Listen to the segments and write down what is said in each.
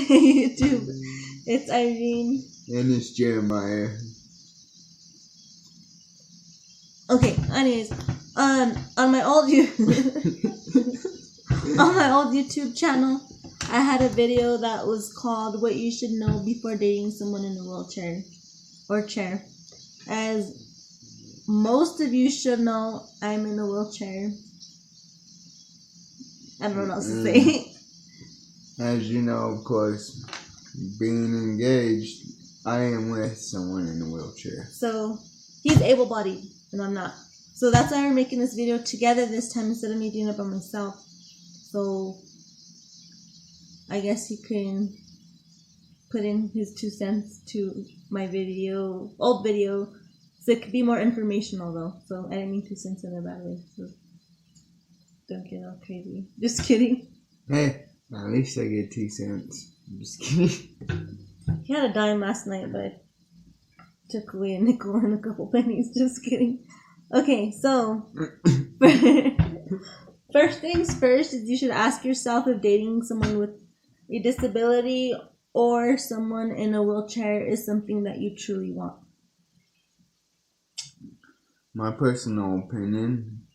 YouTube. It's Irene. And it's Jeremiah. Okay, anyways, on my old YouTube channel, I had a video that was called "What You Should Know Before Dating Someone in a Wheelchair or Chair." As most of you should know, I'm in a wheelchair. I don't know what else to say. As you know, of course, being engaged, I am with someone in a wheelchair. So he's able-bodied and I'm not. So that's why we're making this video together this time instead of me doing it by myself. So I guess he can put in his 2 cents to my old video, so it could be more informational though. So I didn't mean 2 cents in a bad way. So don't get all crazy. Just kidding. Hey, at least I get 2 cents. I'm just kidding. He had a dime last night, but I took away a nickel and a couple pennies. Just kidding. Okay, so first things first is you should ask yourself if dating someone with a disability or someone in a wheelchair is something that you truly want. My personal opinion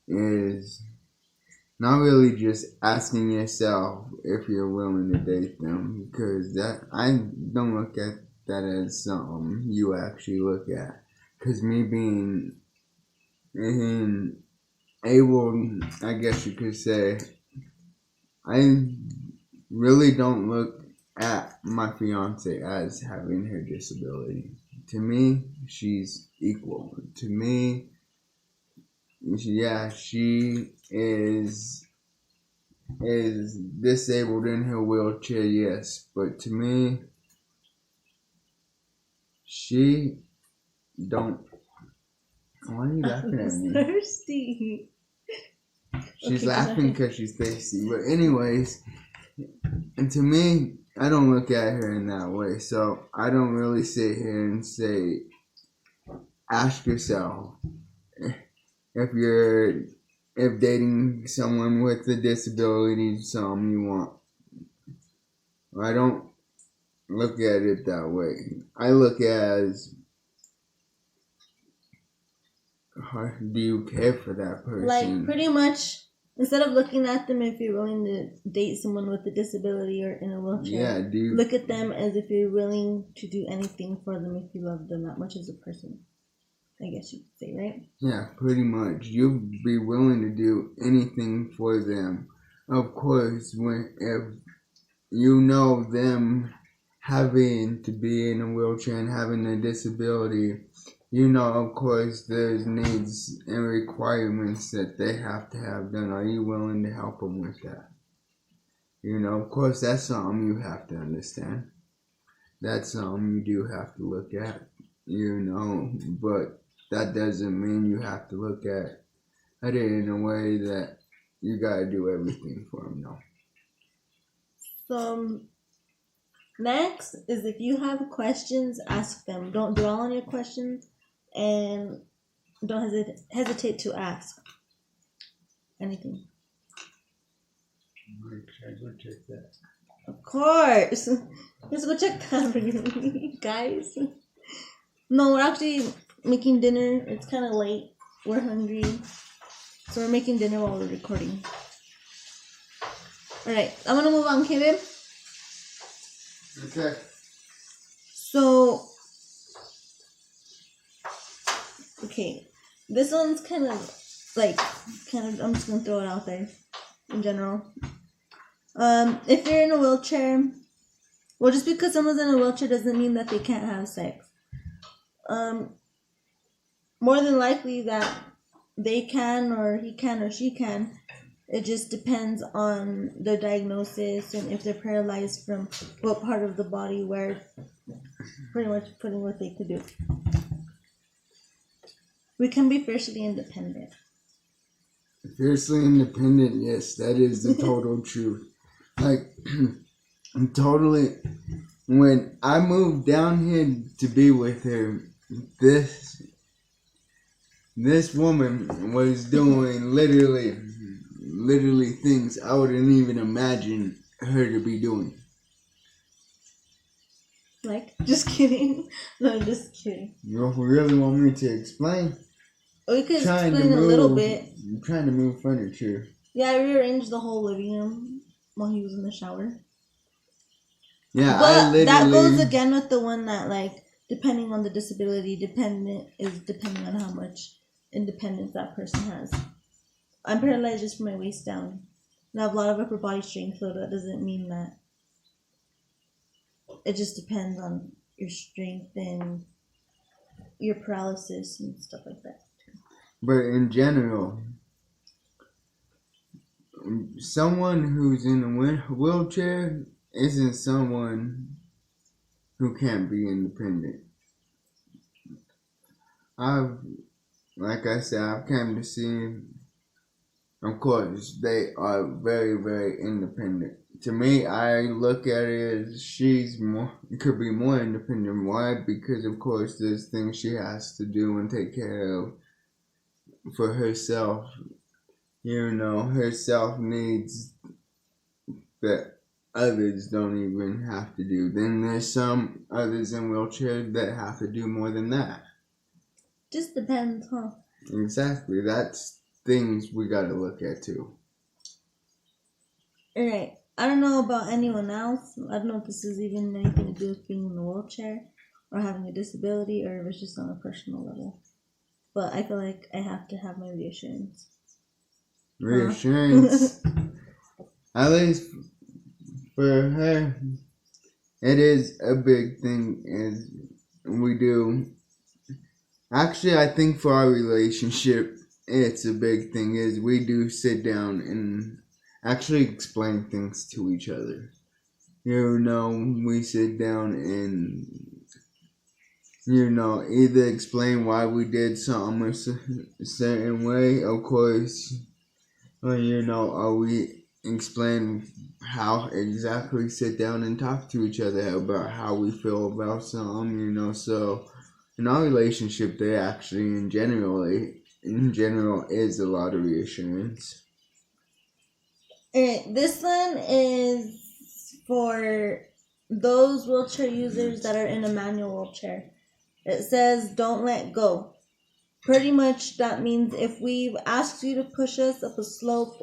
is not really just asking yourself if you're willing to date them, because that I don't look at that as something you actually look at. Because me being able, I guess you could say, I really don't look at my fiance as having her disability. To me, she's equal. To me, yeah, she is disabled in her wheelchair, yes. But to me, she don't. Why are you laughing at me? Thirsty. She's laughing because she's thirsty. But anyways, and to me, I don't look at her in that way. So I don't really sit here and say, ask yourself if dating someone with a disability is something you want. I don't look at it that way. I look as, do you care for that person? Like, pretty much, instead of looking at them if you're willing to date someone with a disability or in a wheelchair, look at them as if you're willing to do anything for them if you love them that much as a person. I guess you could say, right? Yeah, pretty much. You'll be willing to do anything for them. Of course, if you know them having to be in a wheelchair and having a disability, you know, of course, there's needs and requirements that they have to have done. Are you willing to help them with that? You know, of course, that's something you have to understand. That's something you do have to look at, you know, but that doesn't mean you have to look at it in a way that you gotta do everything for them, no. So, next is if you have questions, ask them. Don't dwell on your questions and don't hesitate to ask anything. Should I go check that? Of course. Let's go check that, guys. No, we're actually making dinner. It's kind of late. We're hungry. So we're making dinner while we're recording. Alright, I'm going to move on, okay, babe? Okay. So, okay. This one's kind of, I'm just going to throw it out there in general. If you're in a wheelchair, well, just because someone's in a wheelchair doesn't mean that they can't have sex. More than likely that they can, or he can, or she can. It just depends on their diagnosis and if they're paralyzed from what part of the body, where pretty much putting what they could do. We can be fiercely independent. Fiercely independent, yes, that is the total truth. Like, when I moved down here to be with her, this woman was doing literally things I wouldn't even imagine her to be doing. Like, just kidding. No, I'm just kidding. You really want me to explain? We could explain a little bit. I'm trying to move furniture. Yeah, I rearranged the whole living room while he was in the shower. Yeah, but that goes again with the one that, like, depending on the disability, depending on how much independence that person has. I'm paralyzed just from my waist down. And I have a lot of upper body strength, so that doesn't mean that. It just depends on your strength and your paralysis and stuff like that. But in general, someone who's in a wheelchair isn't someone who can't be independent. Like I said, I've come to see, of course, they are very, very independent. To me, I look at it as could be more independent. Why? Because, of course, there's things she has to do and take care of for herself. Herself needs that others don't even have to do. Then there's some others in wheelchairs that have to do more than that. Just depends, huh? Exactly. That's things we gotta look at too. Alright. I don't know about anyone else. I don't know if this is even anything to do with being in a wheelchair or having a disability, or if it's just on a personal level. But I feel like I have to have my reassurance. Reassurance. At least for her, it is a big thing, as we do. Actually, I think for our relationship, it's a big thing, is we do sit down and actually explain things to each other. We sit down and, either explain why we did something a certain way, of course, or, or we explain how exactly sit down and talk to each other about how we feel about something, so in our relationship, there actually, in general, is a lot of reassurance. This one is for those wheelchair users that are in a manual wheelchair. It says, don't let go. Pretty much that means if we've asked you to push us up a slope,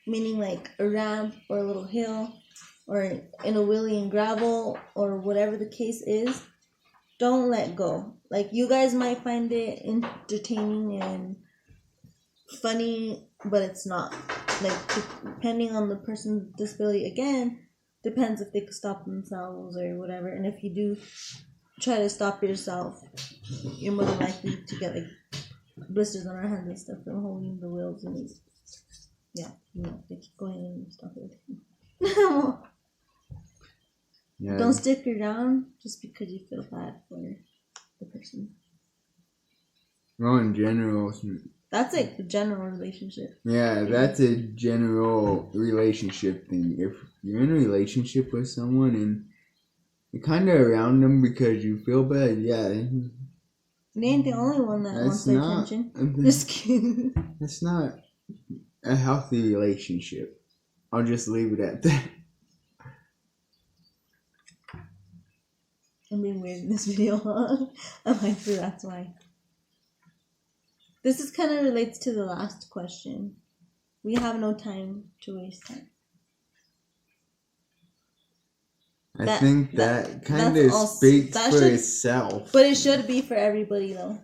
meaning like a ramp or a little hill, or in a wheelie and gravel, or whatever the case is, don't let go. Like, you guys might find it entertaining and funny, but it's not. Like, depending on the person's disability, again, depends if they could stop themselves or whatever. And if you do try to stop yourself, you're more than likely to get like blisters on our hands and stuff from holding the wheels, and they keep going and stuff like that. Yeah. Don't stick around just because you feel bad for the person. Well, in general, that's like a general relationship. Yeah, that's a general relationship thing. If you're in a relationship with someone and you're kind of around them because you feel bad, yeah. They ain't the only one that wants their attention. Just kidding. It's not a healthy relationship. I'll just leave it at that. I'm being weird in this video, huh? I'm like, so that's why. This kind of relates to the last question. We have no time to waste time. I think that kind of speaks for itself. But it should be for everybody, though.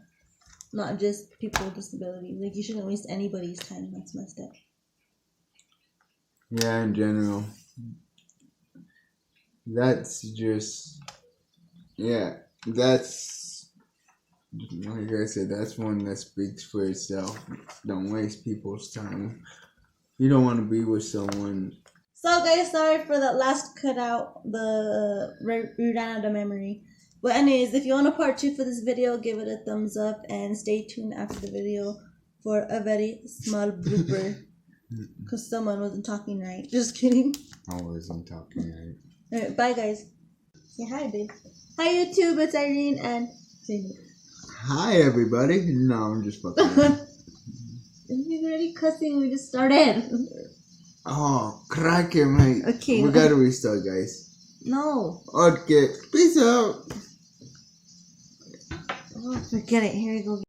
Not just people with disabilities. Like, you shouldn't waste anybody's time. That's messed up. Yeah, in general. That's just... Yeah, that's... Like I said, that's one that speaks for itself. Don't waste people's time. You don't want to be with someone... So guys, sorry for that last cutout, we ran out of memory. But anyways, if you want a part 2 for this video, give it a thumbs up and stay tuned after the video for a very small blooper. Because someone wasn't talking right. Just kidding. I wasn't talking right. Alright, bye guys. Say hi, babe. Hi YouTube, it's Irene and... Hi everybody. No, I'm just fucking. He's already cussing, we just started. Oh, crack it, mate. Okay. We gotta restart, guys. No. Okay. Peace out. Oh, forget it. Here we go.